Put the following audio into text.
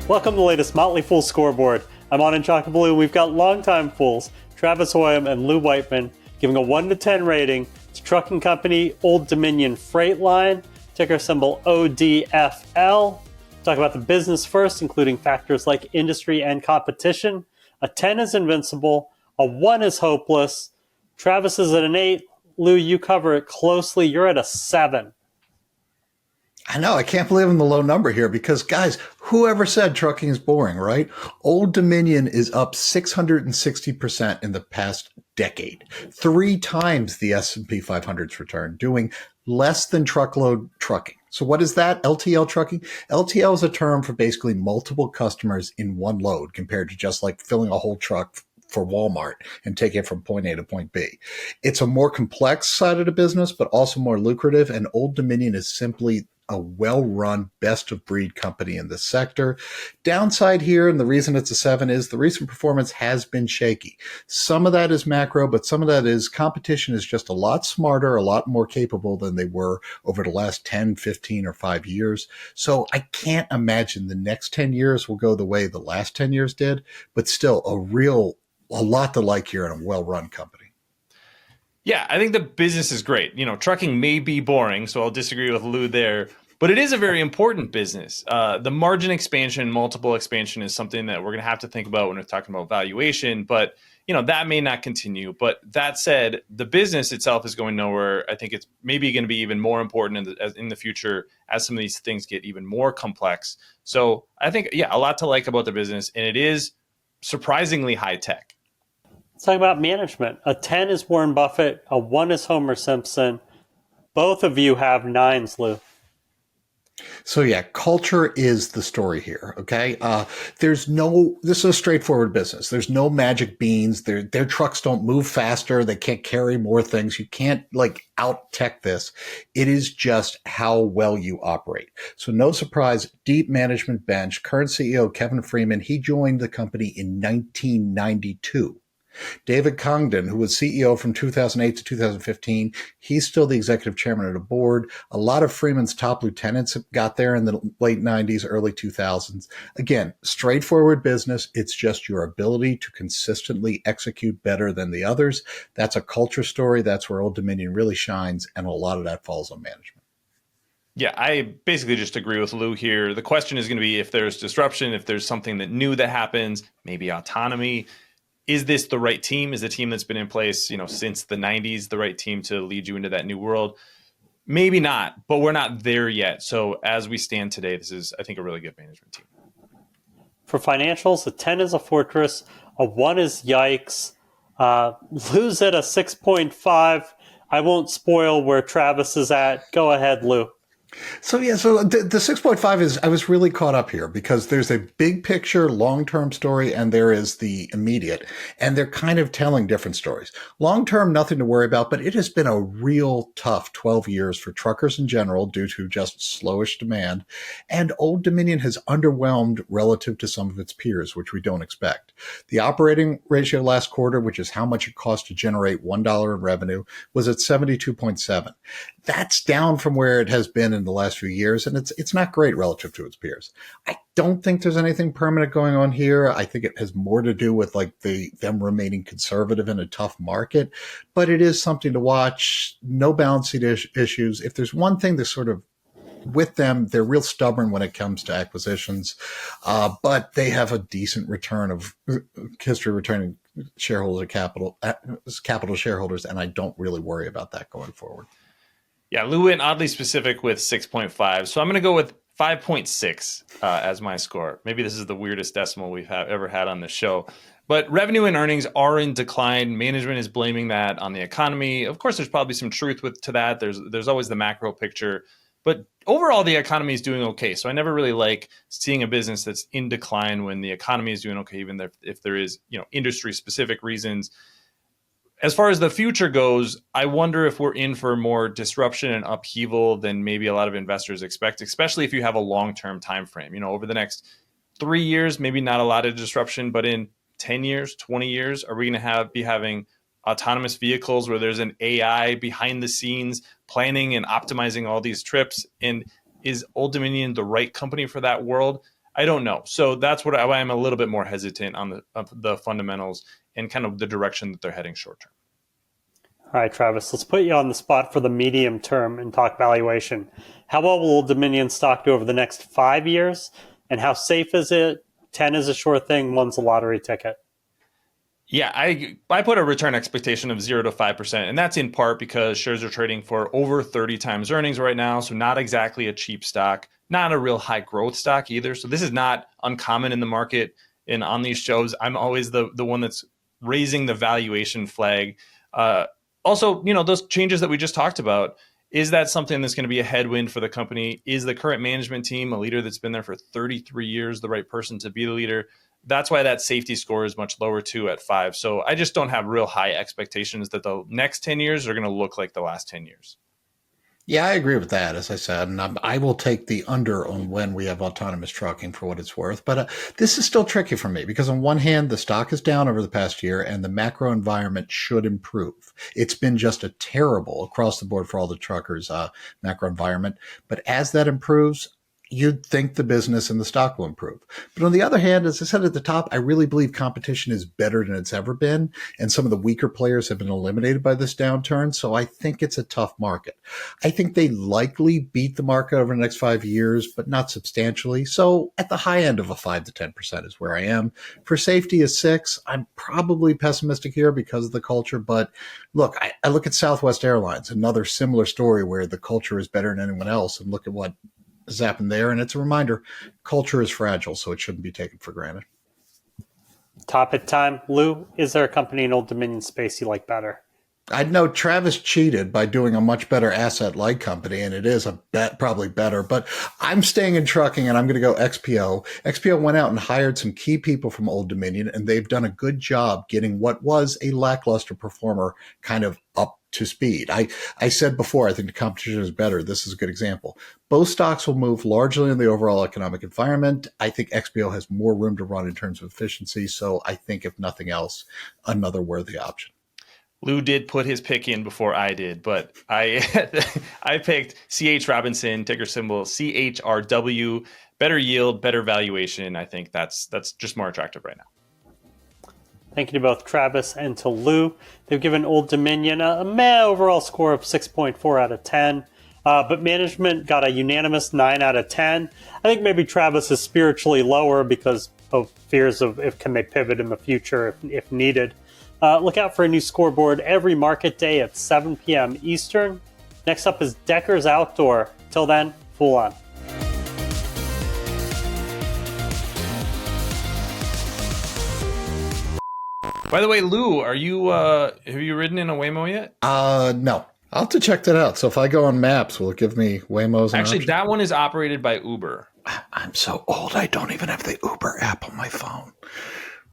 Welcome to the latest Motley Fool scoreboard. I'm Anand Chokkavelu. We've got longtime fools, Travis Hoium and Lou Whiteman, giving a 1 to 10 rating to trucking company Old Dominion Freight Line, ticker symbol ODFL. Talk about the business first, including factors like industry and competition. A 10 is invincible. A 1 is hopeless. Travis is at an 8. Lou, you cover it closely. You're at a 7. I know. I can't believe I'm the low number here because, guys, whoever said trucking is boring, right? Old Dominion is up 660% in the past decade, 3 times the S&P 500's return, doing less than truckload trucking. So what is that? LTL trucking? LTL is a term for basically multiple customers in one load compared to just like filling a whole truck for Walmart and take it from point A to point B. It's a more complex side of the business, but also more lucrative. And Old Dominion is simply a well-run, best-of-breed company in this sector. Downside here, and the reason it's a 7 is the recent performance has been shaky. Some of that is macro, but some of that is competition is just a lot smarter, a lot more capable than they were over the last 10, 15, or 5 years. So I can't imagine the next 10 years will go the way the last 10 years did, but still a lot to like here in a well-run company. Yeah, I think the business is great. Trucking may be boring, so I'll disagree with Lou there, but it is a very important business. The margin expansion, multiple expansion is something that we're going to have to think about when we're talking about valuation, but that may not continue. But that said, the business itself is going nowhere. I think it's maybe going to be even more important in the future as some of these things get even more complex. So I think, a lot to like about the business, and it is surprisingly high tech. Let's talk about management. A 10 is Warren Buffett. A 1 is Homer Simpson. Both of you have 9s, Lou. So culture is the story here. Okay. This is a straightforward business. There's no magic beans. Their trucks don't move faster. They can't carry more things. You can't out tech this. It is just how well you operate. So no surprise, deep management bench, current CEO Kevin Freeman, he joined the company in 1992. David Congdon, who was CEO from 2008 to 2015, he's still the executive chairman of the board. A lot of Freeman's top lieutenants got there in the late 90s, early 2000s. Again, straightforward business. It's just your ability to consistently execute better than the others. That's a culture story. That's where Old Dominion really shines, and a lot of that falls on management. Yeah, I basically just agree with Lou here. The question is going to be if there's disruption, if there's something that new that happens, maybe autonomy. Is this the right team? Is the team that's been in place, since the 90s, the right team to lead you into that new world? Maybe not, but we're not there yet. So as we stand today, this is, I think, a really good management team. For financials, a 10 is a fortress. A 1 is yikes. Lou's at a 6.5. I won't spoil where Travis is at. Go ahead, Lou. So the 6.5 is, I was really caught up here because there's a big picture, long-term story, and there is the immediate, and they're kind of telling different stories. Long-term, nothing to worry about, but it has been a real tough 12 years for truckers in general due to just slowish demand, and Old Dominion has underwhelmed relative to some of its peers, which we don't expect. The operating ratio last quarter, which is how much it costs to generate $1 in revenue, was at 72.7. That's down from where it has been in the last few years, and it's not great relative to its peers. I don't think there's anything permanent going on here. I think it has more to do with them remaining conservative in a tough market, but it is something to watch. No balance sheet issues. If there's one thing that's sort of with them, they're real stubborn when it comes to acquisitions, but they have a decent return of history returning shareholder capital shareholders, and I don't really worry about that going forward. Yeah, Lou went oddly specific with 6.5. So I'm going to go with 5.6 as my score. Maybe this is the weirdest decimal we've ever had on this show. But revenue and earnings are in decline. Management is blaming that on the economy. Of course, there's probably some truth to that. There's always the macro picture. But overall, the economy is doing okay. So I never really like seeing a business that's in decline when the economy is doing okay, even if there is industry-specific reasons. As far as the future goes, I wonder if we're in for more disruption and upheaval than maybe a lot of investors expect, especially if you have a long-term time frame. Over the next 3 years, maybe not a lot of disruption, but in 10 years, 20 years, are we going to be having autonomous vehicles where there's an AI behind the scenes planning and optimizing all these trips? And is Old Dominion the right company for that world? I don't know. So that's why I'm a little bit more hesitant on the fundamentals and kind of the direction that they're heading short term. All right, Travis, let's put you on the spot for the medium term and talk valuation. How well will Old Dominion stock do over the next 5 years? And how safe is it? 10 is a sure thing, 1's a lottery ticket. Yeah, I put a return expectation of 0 to 5%, and that's in part because shares are trading for over 30 times earnings right now, so not exactly a cheap stock, not a real high growth stock either. So this is not uncommon in the market. And on these shows, I'm always the one that's raising the valuation flag. Also, those changes that we just talked about, is that something that's going to be a headwind for the company? Is the current management team, a leader that's been there for 33 years, the right person to be the leader? That's why that safety score is much lower too at 5. So I just don't have real high expectations that the next 10 years are going to look like the last 10 years. Yeah, I agree with that, as I said, and I will take the under on when we have autonomous trucking for what it's worth. But this is still tricky for me because on one hand, the stock is down over the past year and the macro environment should improve. It's been just a terrible across the board for all the truckers, macro environment. But as that improves, you'd think the business and the stock will improve. But on the other hand, as I said at the top, I really believe competition is better than it's ever been. And some of the weaker players have been eliminated by this downturn. So I think it's a tough market. I think they likely beat the market over the next 5 years, but not substantially. So at the high end of a 5 to 10% is where I am. For safety is 6. I'm probably pessimistic here because of the culture. But look, I look at Southwest Airlines, another similar story where the culture is better than anyone else. And look at what has happened there. And it's a reminder, culture is fragile, so it shouldn't be taken for granted. Topic time. Lou, is there a company in Old Dominion space you like better? I'd know Travis cheated by doing a much better asset-light company, and it is probably better. But I'm staying in trucking, and I'm going to go XPO. XPO went out and hired some key people from Old Dominion, and they've done a good job getting what was a lackluster performer kind of up to speed. I said before, I think the competition is better. This is a good example. Both stocks will move largely in the overall economic environment. I think XPO has more room to run in terms of efficiency. So I think, if nothing else, another worthy option. Lou did put his pick in before I did, but I picked CH Robinson, ticker symbol CHRW, better yield, better valuation. I think that's just more attractive right now. Thank you to both Travis and to Lou. They've given Old Dominion a meh overall score of 6.4 out of 10. But management got a unanimous 9 out of 10. I think maybe Travis is spiritually lower because of fears of can they pivot in the future if needed. Look out for a new scoreboard every market day at 7 p.m. Eastern. Next up is Decker's Outdoor. Till then, Fool on. By the way, Lou, have you ridden in a Waymo yet? No. I'll have to check that out. So if I go on Maps, will it give me Waymos? Actually, that one is operated by Uber. I'm so old, I don't even have the Uber app on my phone.